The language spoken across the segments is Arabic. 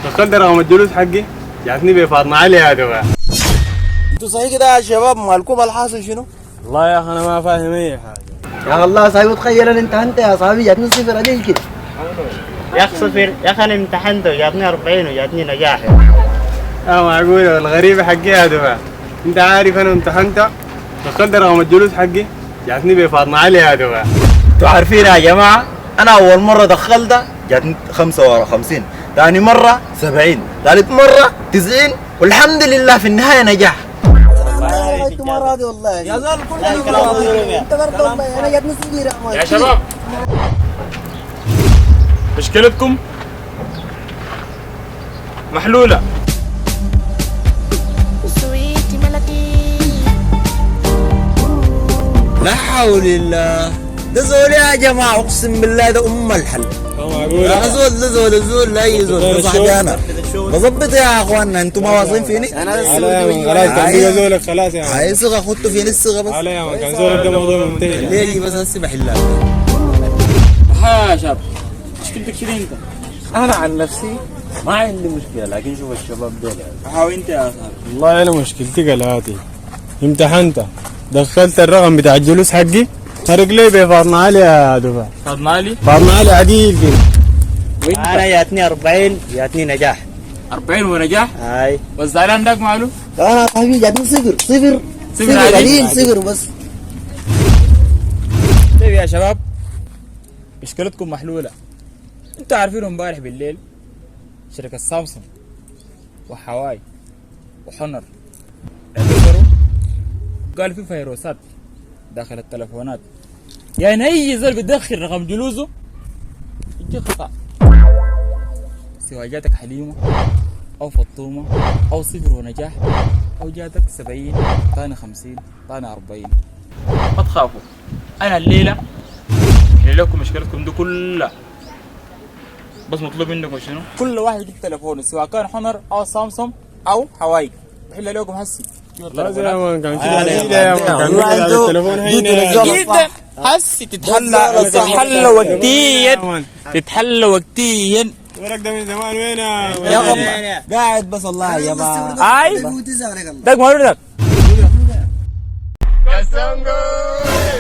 دخلت رقم الجلوس حقي جاتني بفاطمة علي يا دواء. انتوا صحيح كده يا شباب مالكم الحاصل شنو؟ والله يا اخي انا ما فاهم اي حاجة يا الله صاحبي تخيل انت يا صاحبي جاتني صفر اديل كده. يا اخي صفر يا اخي انا امتحنت وجاتني 40 وجاتني نجاح. معقولة الغريبة حقي يا دواء. انت عارف انا امتحنت دخلت رقم الجلوس حقي جاتني بفاطمة علي يا دواء. انتوا عارفين يا جماعة انا اول مرة دخلت جاتني 55، ثاني مرة 70، ثالث مرة 90، والحمد لله في النهاية نجاح. انت ما راضي والله يا زول كله انت برضه والله انا جاتني صغيرة يا شباب مشكلتكم محلولة. لا حول الله، ده زول يا جماعة اقسم بالله ده الحل. معقولة انا زول ده زول لا اي زول ده صاحبي انا بظبط يا اخوانا. انتوا ما واصلين فيني؟ انا خلاص كان في زولك خلاص يا هاي صغة خدتوا فيني الصغة بس. على يا كان زولك ده موضوع منتهي. ليه بس هسه بحلها. ها يا شاب مشكلتك شنو انت؟ انا عن نفسي ما عندي مشكله، لكن شوف الشباب دول هاو انت يا صاحبي. والله انا مشكلتي كالاتي، امتحنت دخلت الرقم بتاع الجلوس حقي هرق لي بفاطمة علي يا دفع. فاطمة علي فاطمة علي عديل كده. انا جاتني 40 جاتني نجاح. 40 ونجاح؟ هاي والزعلان داك ماله؟ انا صاحبي جاتني صفر قليل صفر بس. طيب يا شباب مشكلتكم محلولة. انتوا عارفين امبارح بالليل شركة سامسونج وحواي وحنر اعتذروا قال في فيروسات داخل التلفونات، يعني اي زول بيدخل رقم جلوسه يجي خطأ، سواء جاتك حليمة او فطومة او صفر ونجاح او جاتك 70 ثاني 50 ثاني 40. ما تخافوا، انا الليلة احل لكم مشكلتكم دي كلها. بس مطلوب منكم شنو؟ كل واحد يجيب تليفونه سواء كان حنر او سامسونج او حواي، بحل لكم هسي. لازم يا مان كان كده يا مان كان كده التليفون هنا جدا هسي تتحلى وقتيا، تتحلى وقتيا. ولك ده من زمان وين يا قاعد بس الله يا جماعة. اي داك ما ولدك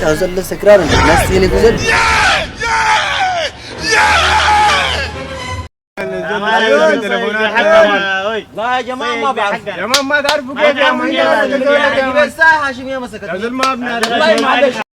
يا زول لسه سكران الناس فيني بزل. لا يا جماعه ما بعرف يا مان ما تعرفوا كيف يا مان. يا زول ما بنعرف.